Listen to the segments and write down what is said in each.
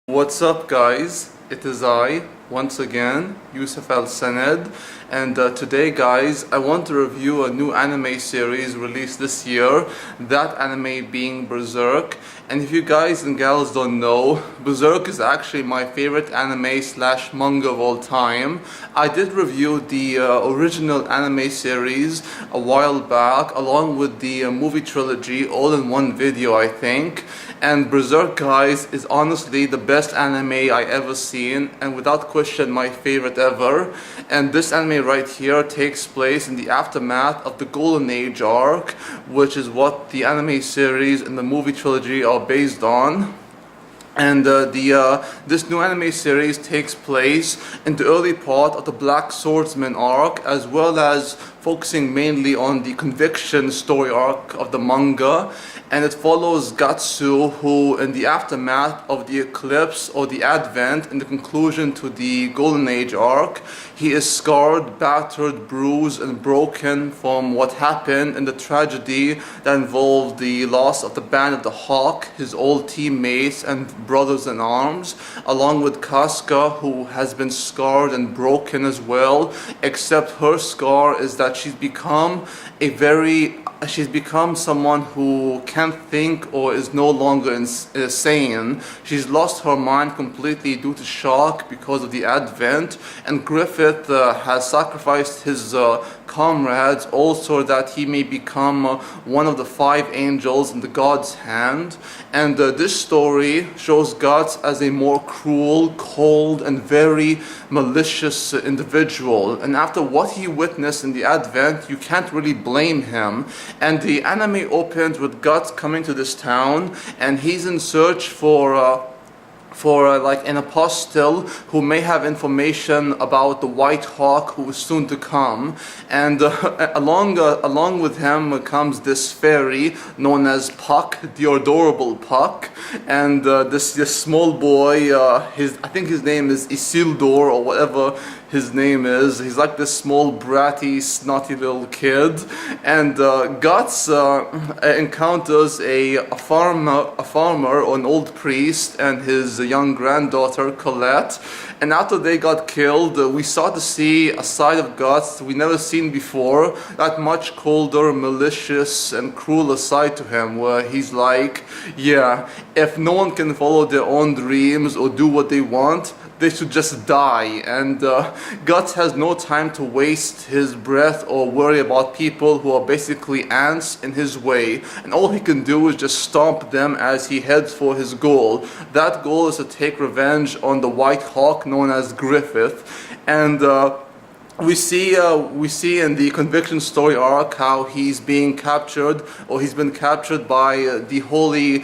What's up, guys? It is I, once again, Yusuf Al-Saned, and today, guys, I want to review a new anime series released this year, that anime being Berserk. And if you guys and gals don't know, Berserk is actually my favorite anime slash manga of all time. I did review the original anime series a while back, along with the movie trilogy, all in one video, I think. And Berserk, guys, is honestly the best anime I ever seen, and without question my favorite ever. And this anime right here takes place in the aftermath of the Golden Age arc, which is what the anime series and the movie trilogy are based on. And this new anime series takes place in the early part of the Black Swordsman arc, as well as focusing mainly on the Conviction story arc of the manga. And it follows Gatsu, who in the aftermath of the eclipse or the advent, in the conclusion to the Golden Age arc, he is scarred, battered, bruised and broken from what happened in the tragedy that involved the loss of the Band of the Hawk, his old teammates and brothers in arms, along with Casca, who has been scarred and broken as well, except her scar is that she's become someone who can't think or is no longer insane. She's lost her mind completely due to shock because of the advent, and Griffith has sacrificed his comrades also that he may become one of the 5 angels in the God's hand. And this story shows Guts as a more cruel, cold and very malicious individual, and after what he witnessed in the advent, you can't really blame him. And the anime opens with Guts coming to this town, and he's in search for like an apostle who may have information about the White Hawk who is soon to come. And along with him comes this fairy known as Puck, the adorable Puck, and this small boy, I think his name is Isildur or whatever his name is. He's like this small bratty snotty little kid, and Guts encounters a farmer or an old priest and his young granddaughter Colette. And after they got killed, we start to see a side of Guts we never seen before, that much colder, malicious and cruel side to him, where he's like, yeah, if no one can follow their own dreams or do what they want, they should just die. And Guts has no time to waste his breath or worry about people who are basically ants in his way, and all he can do is just stomp them as he heads for his goal. That goal is to take revenge on the White Hawk known as Griffith. And we see in the Conviction story arc how he's being captured, or he's been captured by the holy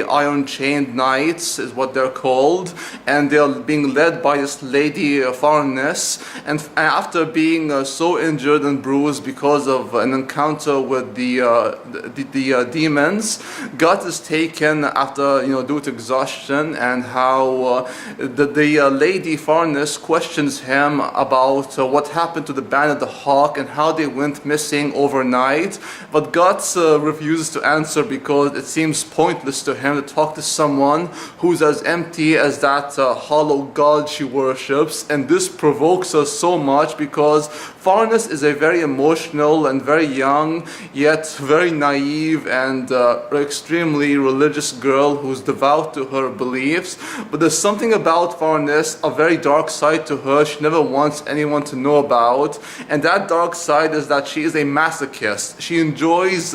Iron Chained Knights is what they're called, and they're being led by this lady Farness. And after being so injured and bruised because of an encounter with the demons, Guts is taken after due to exhaustion, and how the lady Farness questions him about what happened to the Band of the Hawk and how they went missing overnight. But Guts refuses to answer because it seems pointless to him to talk to someone who's as empty as that hollow god she worships. And this provokes us so much because Farness is a very emotional and very young yet very naive and extremely religious girl who's devout to her beliefs. But there's something about Farness, a very dark side to her she never wants anyone to know about, and that dark side is that she is a masochist. She enjoys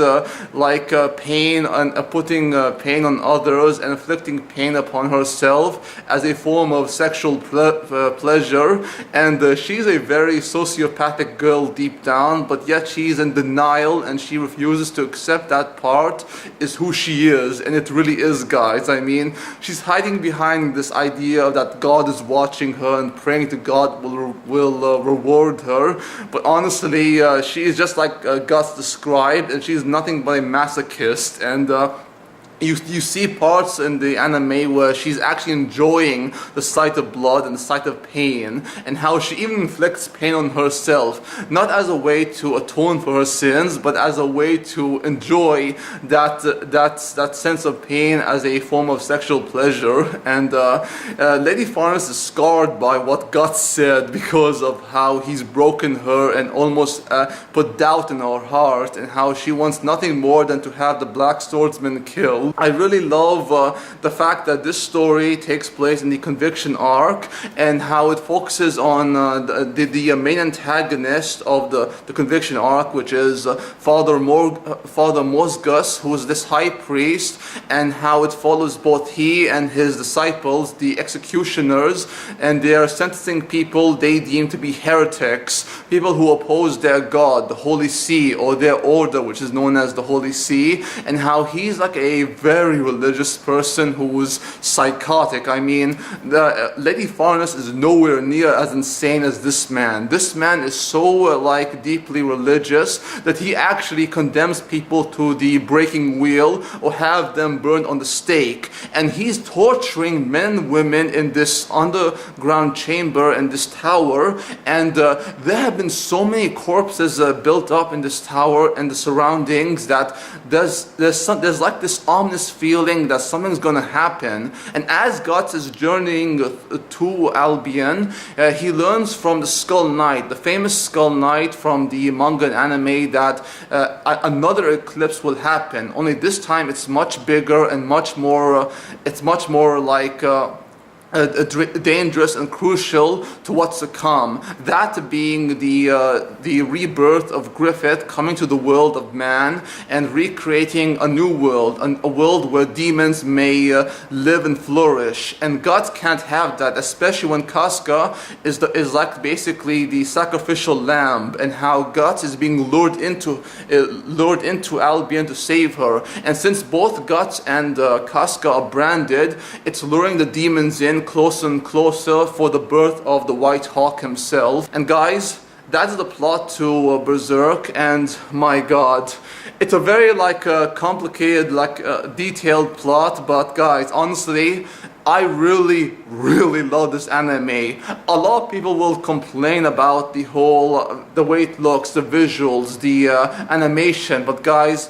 pain and putting pain on others and inflicting pain upon herself as a form of sexual pleasure. And she's a very sociopathic girl deep down, but yet she's in denial and she refuses to accept that part is who she is. And it really is, guys. I mean, she's hiding behind this idea that God is watching her and praying to God will reward her. But honestly, she is just like Guts described, and she's nothing but a masochist. And you see parts in the anime where she's actually enjoying the sight of blood and the sight of pain, and how she even inflicts pain on herself, not as a way to atone for her sins, but as a way to enjoy that sense of pain as a form of sexual pleasure. And Lady Farnes is scarred by what God said because of how he's broken her and almost put doubt in her heart, and how she wants nothing more than to have the Black Swordsman killed. I really love the fact that this story takes place in the Conviction arc, and how it focuses on the main antagonist of the Conviction arc, which is Father Mosgus, who is this high priest, and how it follows both he and his disciples, the executioners, and they are sentencing people they deem to be heretics, people who oppose their God, the Holy See, or their order, which is known as the Holy See, and how he's like a very religious person who's psychotic. I mean, Lady Farnes is nowhere near as insane as this man. This man is so like deeply religious that he actually condemns people to the breaking wheel or have them burned on the stake, and he's torturing men and women in this underground chamber in this tower. And there have been so many corpses built up in this tower and the surroundings that there's like this ominous feeling that something's gonna happen. And as Guts is journeying to Albion, he learns from the Skull Knight, the famous Skull Knight from the manga and anime, that another eclipse will happen. Only this time it's much bigger and much more. It's much more like. Dangerous and crucial to what's to come. That being the rebirth of Griffith coming to the world of man and recreating a new world, a world where demons may live and flourish. And Guts can't have that, especially when Casca is like basically the sacrificial lamb, and how Guts is being lured into Albion to save her. And since both Guts and Casca are branded, it's luring the demons in closer and closer for the birth of the White Hawk himself. And guys, that's the plot to Berserk, and my god, it's a very complicated, detailed plot, but guys, honestly, I really love this anime. A lot of people will complain about the way it looks, the visuals, the animation, but guys,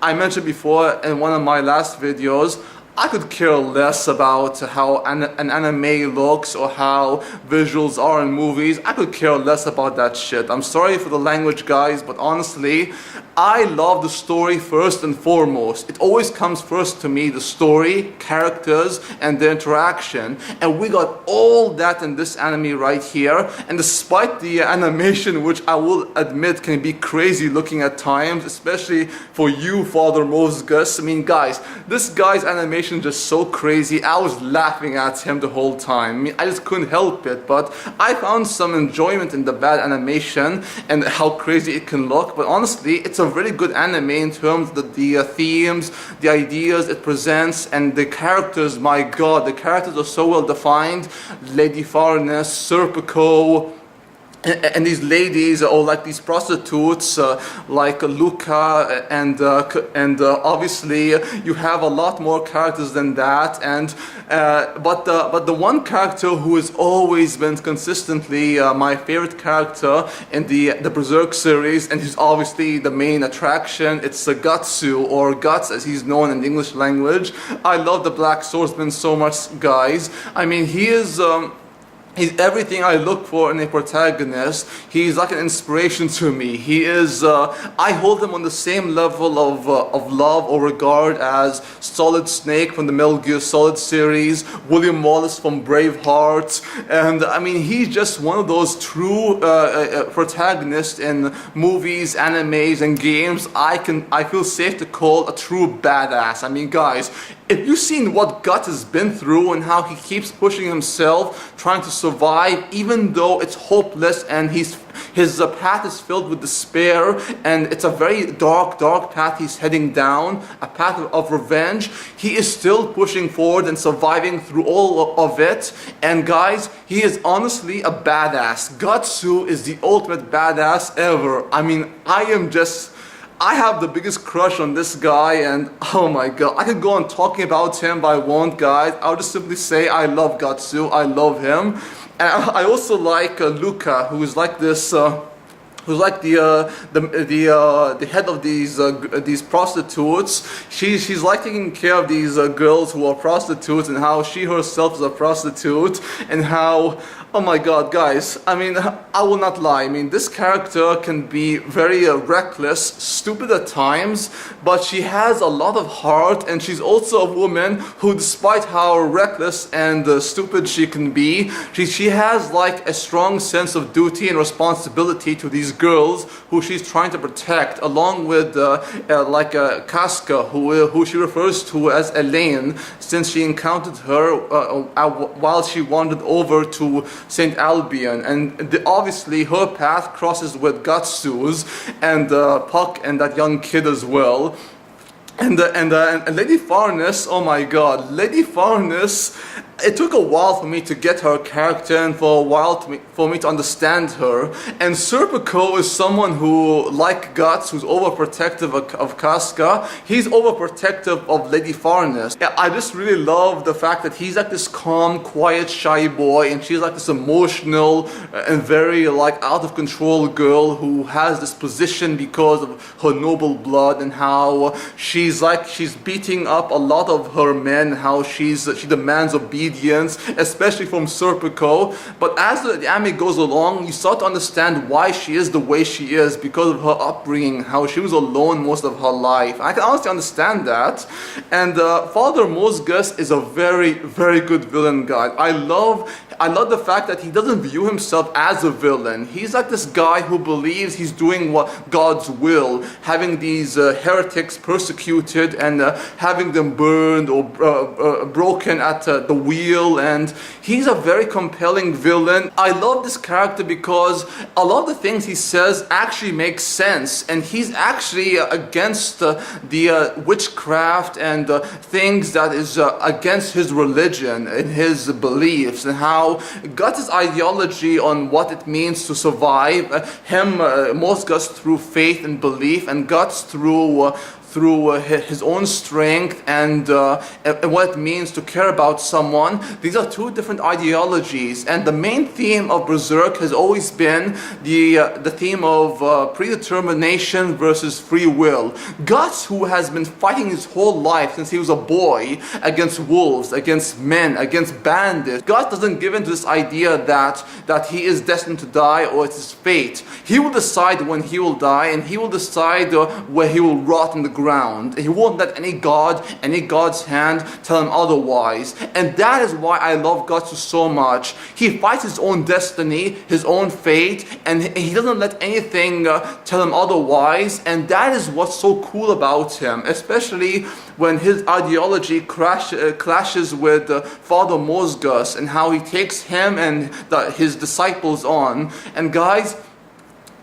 I mentioned before in one of my last videos, I could care less about how an anime looks or how visuals are in movies. I could care less about that shit. I'm sorry for the language, guys, but honestly, I love the story first and foremost. It always comes first to me, the story, characters, and the interaction. And we got all that in this anime right here. And despite the animation, which I will admit can be crazy looking at times, especially for you, Father Mosgus. I mean, guys, this guy's animation is just so crazy. I was laughing at him the whole time. I mean, I just couldn't help it. But I found some enjoyment in the bad animation and how crazy it can look. But honestly, it's a really good anime in terms of the themes, the ideas it presents, and the characters. My god, the characters are so well defined. Lady Farnes, Serpico, and these ladies are all like these prostitutes, like Luca, and obviously you have a lot more characters than that. And but the one character who has always been consistently my favorite character in the Berserk series, and he's obviously the main attraction, it's Gatsu, or Guts as he's known in the English language. I love the Black Swordsman so much, guys. I mean, he is. He's everything I look for in a protagonist. He's like an inspiration to me. He is, I hold him on the same level of love or regard as Solid Snake from the Metal Gear Solid series, William Wallace from Braveheart, and I mean, he's just one of those true protagonists in movies, animes, and games I feel safe to call a true badass. I mean, guys, if you've seen what Guts has been through and how he keeps pushing himself, trying to survive, even though it's hopeless and his path is filled with despair, and it's a very dark path he's heading down, a path of revenge, he is still pushing forward and surviving through all of it. And guys, he is honestly a badass. Gatsu is the ultimate badass ever. I mean, I have the biggest crush on this guy, and oh my god, I could go on talking about him, but I won't, guys. I'll just simply say I love Gatsu, I love him. And I also like Luca, who is like this, who's like the head of these prostitutes. She's like taking care of these girls who are prostitutes, and how she herself is a prostitute, and how, oh my god, guys, I mean, I will not lie. I mean, this character can be very reckless, stupid at times, but she has a lot of heart, and she's also a woman who, despite how reckless and stupid she can be, she has like a strong sense of duty and responsibility to these girls who she's trying to protect, along with Casca, who she refers to as Elaine, since she encountered her while she wandered over to St. Albion, and obviously her path crosses with Gatsu's and Puck and that young kid as well. And Lady Farness, oh my god, Lady Farness, it took a while for me to get her character, and for a while for me to understand her. And Serpico is someone who, like Guts, who's overprotective of Casca. He's overprotective of Lady Farness. Yeah, I just really love the fact that he's like this calm, quiet, shy boy, and she's like this emotional and very like out of control girl who has this position because of her noble blood, and how she's beating up a lot of her men, how she demands obedience, especially from Serpico. But as the anime goes along, you start to understand why she is the way she is, because of her upbringing, how she was alone most of her life. I can honestly understand that. And Father Mosgus is a very, very good villain, guy. I love the fact that he doesn't view himself as a villain. He's like this guy who believes he's doing what God's will, having these heretics persecuted and having them burned or broken at the wheel, and he's a very compelling villain. I love this character because a lot of the things he says actually make sense, and he's actually against the witchcraft and things that is against his religion and his beliefs, and how Guts' ideology on what it means to survive, Mosgus through faith and belief, and Guts through his own strength and what it means to care about someone. These are two different ideologies, and the main theme of Berserk has always been the theme of predetermination versus free will. Guts, who has been fighting his whole life since he was a boy against wolves, against men, against bandits, Guts doesn't give in to this idea that he is destined to die or it's his fate. He will decide when he will die, and he will decide where he will rot in the ground. He won't let any God's hand tell him otherwise. And that is why I love Gatsu so much. He fights his own destiny, his own fate, and he doesn't let anything tell him otherwise. And that is what's so cool about him, especially when his ideology clashes with Father Mosgus, and how he takes him and his disciples on. And guys,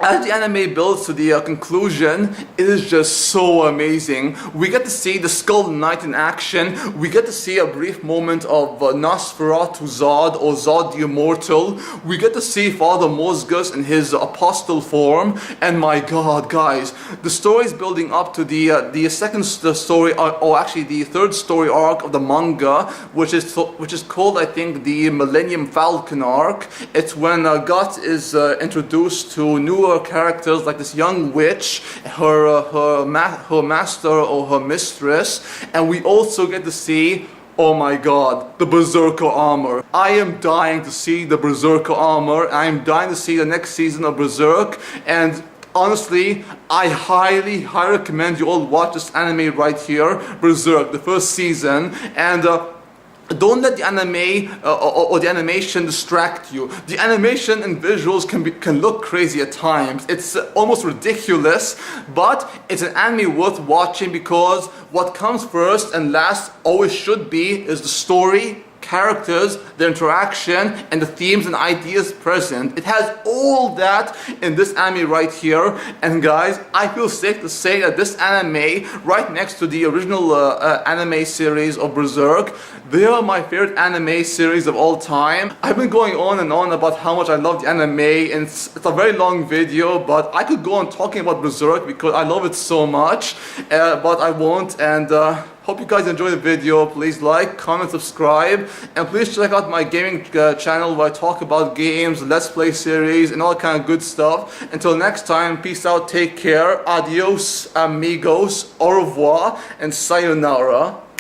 as the anime builds to the conclusion, it is just so amazing. We get to see the Skull Knight in action. We get to see a brief moment of Nosferatu Zod, or Zod the Immortal. We get to see Father Mosgus in his apostle form. And my god, guys, the story is building up to the second story, or actually the third story arc of the manga, which is called, I think, the Millennium Falcon arc. It's when Guts is introduced to new characters like this young witch, her master or her mistress, and we also get to see, oh my god, the Berserker armor. I am dying to see the Berserker armor. I am dying to see the next season of Berserk, and honestly, I highly recommend you all watch this anime right here, Berserk, the first season, and don't let the anime or the animation distract you. The animation and visuals can look crazy at times. It's almost ridiculous, but it's an anime worth watching, because what comes first and last always should be is the story, characters, the interaction, and the themes and ideas present. It has all that in this anime right here. And guys, I feel safe to say that this anime, right next to the original anime series of Berserk, they are my favorite anime series of all time. I've been going on and on about how much I love the anime, and it's a very long video, but I could go on talking about Berserk because I love it so much, but I won't. And hope you guys enjoy the video. Please like, comment, subscribe, and please check out my gaming channel where I talk about games, let's play series, and all that kind of good stuff. Until next time, peace out, take care, adios amigos, au revoir, and sayonara.